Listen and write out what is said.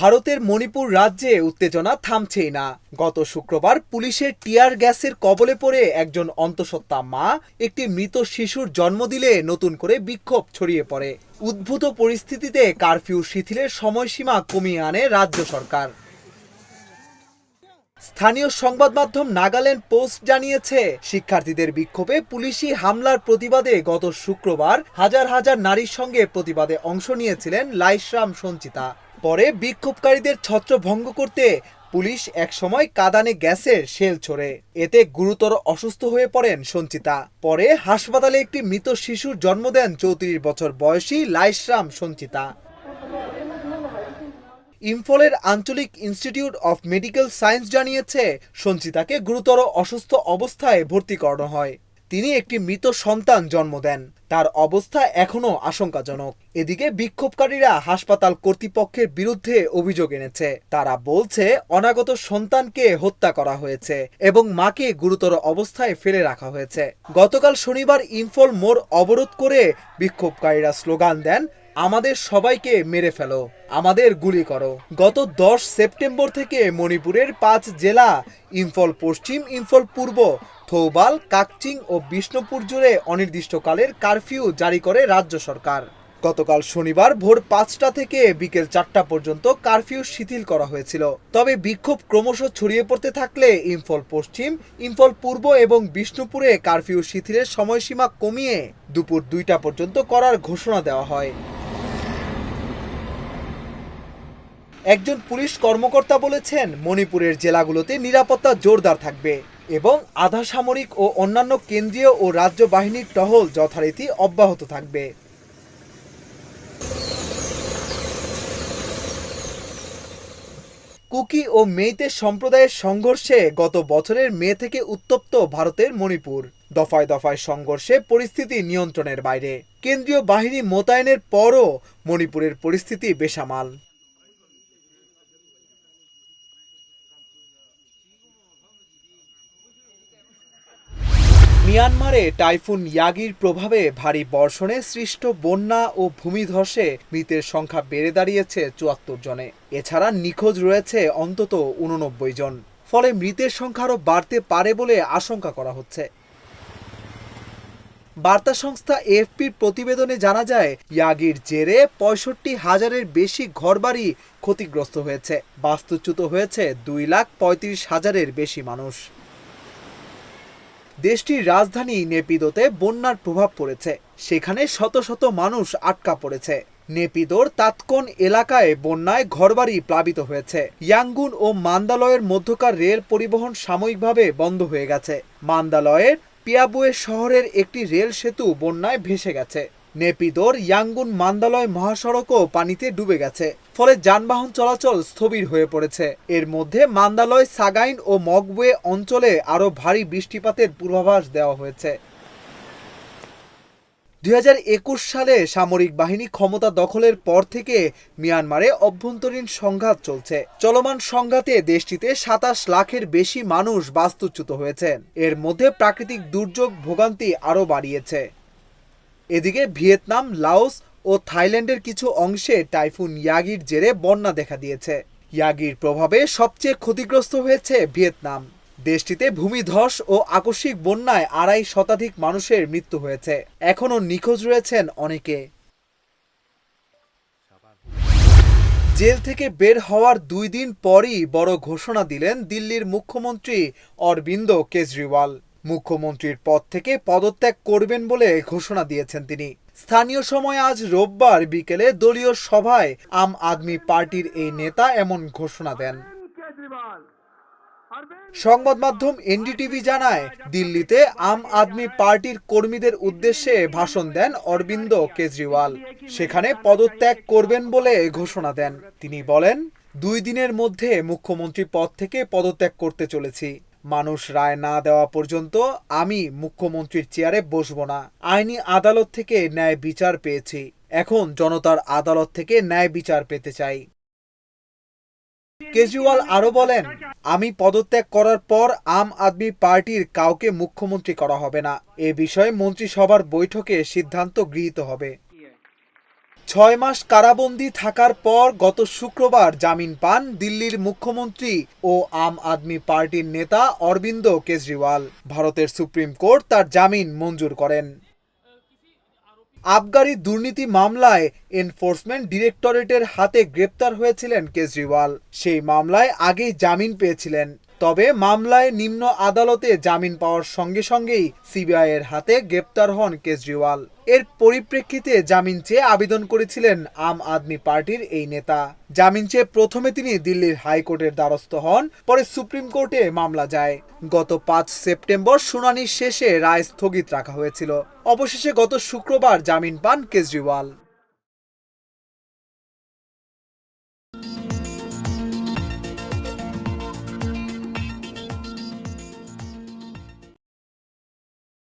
ভারতের মণিপুর রাজ্যে উত্তেজনা থামছেই না। গত শুক্রবার পুলিশের টিয়ার গ্যাসের কবলে পড়ে একজন অন্তঃসত্ত্বা মা একটি মৃত শিশুর জন্ম দিলে নতুন করে বিক্ষোভ ছড়িয়ে পড়ে। উদ্ভূত পরিস্থিতিতে কারফিউ শিথিলের সময়সীমা কমিয়ে আনে রাজ্য সরকার। স্থানীয় সংবাদ মাধ্যম নাগাল্যান্ড পোস্ট জানিয়েছে, শিক্ষার্থীদের বিক্ষোভে পুলিশি হামলার প্রতিবাদে গত শুক্রবার হাজার হাজার নারীর সঙ্গে প্রতিবাদে অংশ নিয়েছিলেন লাইসরাম সঞ্চিতা। পরে বিক্ষোভকারীদের ছত্রভঙ্গ করতে পুলিশ একসময় কাঁদানে গ্যাসের শেল ছোড়ে। এতে গুরুতর অসুস্থ হয়ে পড়েন সঞ্চিতা। পরে হাসপাতালে একটি মৃত শিশুর জন্ম দেন 34 বছর বয়সী লাইসরাম সঞ্চিতা। ইম্ফলের আঞ্চলিক ইনস্টিটিউট অফ মেডিকেল সায়েন্স জানিয়েছে, সঞ্চিতাকে গুরুতর অসুস্থ অবস্থায় ভর্তি করানো হয়। তিনি একটি মৃত সন্তান জন্ম দেন। তার অবস্থা এখনও আশঙ্কাজনক। এদিকে বিক্ষোভকারীরা হাসপাতাল কর্তৃপক্ষের বিরুদ্ধে অভিযোগ এনেছে। তারা বলছে, অনাগত সন্তানকে হত্যা করা হয়েছে এবং মাকে গুরুতর অবস্থায় ফেলে রাখা হয়েছে। গতকাল শনিবার ইম্ফল মোড় অবরোধ করে বিক্ষোভকারীরা স্লোগান দেন, আমাদের সবাইকে মেরে ফেলো, আমাদের গুলি করো। গত 10 সেপ্টেম্বর থেকে মণিপুরের 5 জেলা ইম্ফল পশ্চিম, ইম্ফল পূর্ব, থৌবাল, কাকচিং ও বিষ্ণুপুর জুড়ে অনির্দিষ্টকালের কারফিউ জারি করে রাজ্য সরকার। গতকাল শনিবার ভোর 5টা থেকে বিকেল 4টা পর্যন্ত কারফিউ শিথিল করা হয়েছিল। তবে বিক্ষোভ ক্রমশ ছড়িয়ে পড়তে থাকলে ইম্ফল পশ্চিম, ইম্ফল পূর্ব এবং বিষ্ণুপুরে কারফিউ শিথিলের সময়সীমা কমিয়ে দুপুর 2টা পর্যন্ত করার ঘোষণা দেওয়া হয়। একজন পুলিশ কর্মকর্তা বলেছেন, মণিপুরের জেলাগুলোতে নিরাপত্তা জোরদার থাকবে এবং আধা সামরিক ও অন্যান্য কেন্দ্রীয় ও রাজ্য বাহিনীর টহল যথারীতি অব্যাহত থাকবে। কুকি ও মেইতে সম্প্রদায়ের সংঘর্ষে গত বছরের মে থেকে উত্তপ্ত ভারতের মণিপুর। দফায় দফায় সংঘর্ষে পরিস্থিতি নিয়ন্ত্রণের বাইরে। কেন্দ্রীয় বাহিনী মোতায়েনের পরও মণিপুরের পরিস্থিতি বেসামাল। মিয়ানমারে টাইফুন ইয়াগির প্রভাবে ভারী বর্ষণে সৃষ্ট বন্যা ও ভূমিধসে মৃতের সংখ্যা বেড়ে দাঁড়িয়েছে 74 জনে। এছাড়া নিখোঁজ রয়েছে অন্তত 89 জন। ফলে মৃতের সংখ্যা আরও বাড়তে পারে বলে আশঙ্কা করা হচ্ছে। বার্তা সংস্থা এএফপির প্রতিবেদনে জানা যায়, ইয়াগির জেরে 65,000-এর বেশি ঘরবাড়ি ক্ষতিগ্রস্ত হয়েছে। বাস্তুচ্যুত হয়েছে 2,35,000-এর বেশি মানুষ। দেশটির রাজধানী নেপিদোতে বন্যার প্রভাব পড়েছে। সেখানে শত শত মানুষ আটকা পড়েছে। নেপিদোর তাতকোন এলাকায় বন্যায় ঘরবাড়ি প্লাবিত হয়েছে। ইয়াঙ্গুন ও মান্দালয়ের মধ্যকার রেল পরিবহন সাময়িকভাবে বন্ধ হয়ে গেছে। মান্দালয়ের পিয়াবুয়ে শহরের একটি রেল সেতু বন্যায় ভেসে গেছে। নেপিদোর ইয়াঙ্গুন মান্দালয় মহাসড়কও পানিতে ডুবে গেছে। ফলে যানবাহন চলাচল স্থবির হয়ে পড়েছে। এর মধ্যে মান্দালয়, সাগাইন ও মগওয়ে অঞ্চলে আরও ভারী বৃষ্টিপাতের পূর্বাভাস দেওয়া হয়েছে। 2021 সালে সামরিক বাহিনী ক্ষমতা দখলের পর থেকে মিয়ানমারে অভ্যন্তরীণ সংঘাত চলছে। চলমান সংঘাতে দেশটিতে 27 লাখের বেশি মানুষ বাস্তুচ্যুত হয়েছেন। এর মধ্যে প্রাকৃতিক দুর্যোগ ভোগান্তি আরও বাড়িয়েছে। এদিকে ভিয়েতনাম, লাওস ও থাইল্যান্ডের কিছু অংশে টাইফুন ইয়াগির জেরে বন্যা দেখা দিয়েছে। ইয়াগির প্রভাবে সবচেয়ে ক্ষতিগ্রস্ত হয়েছে ভিয়েতনাম। দেশটিতে ভূমিধস ও আকস্মিক বন্যায় 2.5 শতাধিক মানুষের মৃত্যু হয়েছে। এখনও নিখোঁজ রয়েছেন অনেকে। জেল থেকে বের হওয়ার 2 দিন পরই বড় ঘোষণা দিলেন দিল্লির মুখ্যমন্ত্রী অরবিন্দ কেজরিওয়াল। মুখ্যমন্ত্রীর পদ থেকে পদত্যাগ করবেন বলে ঘোষণা দিয়েছেন তিনি। স্থানীয় সময় আজ রোববার বিকেলে দলীয় সভায় আম আদমি পার্টির এই নেতা এমন ঘোষণা দেন। সংবাদ মাধ্যম এনডিটিভি জানায়, দিল্লিতে আম আদমি পার্টির কর্মীদের উদ্দেশ্যে ভাষণ দেন অরবিন্দ কেজরিওয়াল। সেখানে পদত্যাগ করবেন বলে ঘোষণা দেন। তিনি বলেন, 2 দিনের মধ্যে মুখ্যমন্ত্রী পদ থেকে পদত্যাগ করতে চলেছি। মানুষ রায় না দেওয়া পর্যন্ত আমি মুখ্যমন্ত্রীর চেয়ারে বসব না। আইনি আদালত থেকে ন্যায় বিচার পেয়েছি। এখন জনতার আদালত থেকে ন্যায় বিচার পেতে চাই। কেজরিওয়াল আরো বলেন, আমি পদত্যাগ করার পর আম আদমি পার্টির কাউকে মুখ্যমন্ত্রী করা হবে না। এ বিষয়ে মন্ত্রিসভার বৈঠকে সিদ্ধান্ত গৃহীত হবে। 6 মাস কারাবন্দী থাকার পর গত শুক্রবার জামিন পান দিল্লির মুখ্যমন্ত্রী ও আম আদমি পার্টির নেতা অরবিন্দ কেজরিওয়াল। ভারতের সুপ্রিম কোর্ট তার জামিন মঞ্জুর করেন। আবগারি দুর্নীতি মামলায় এনফোর্সমেন্ট ডিরেক্টরেটের হাতে গ্রেপ্তার হয়েছিলেন কেজরিওয়াল। সেই মামলায় আগেই জামিন পেয়েছিলেন। তবে মামলায় নিম্ন আদালতে জামিন পাওয়ার সঙ্গে সঙ্গেই সিবিআই এর হাতে গ্রেপ্তার হন কেজরিওয়াল। এর পরিপ্রেক্ষিতে জামিন চেয়ে আবেদন করেছিলেন আম আদমি পার্টির এই নেতা। জামিন চেয়ে প্রথমে তিনি দিল্লির হাইকোর্টের দ্বারস্থ হন, পরে সুপ্রিম কোর্টে মামলা যায়। গত 5 সেপ্টেম্বর শুনানি শেষে রায় স্থগিত রাখা হয়েছিল। অবশেষে গত শুক্রবার জামিন পান কেজরিওয়াল।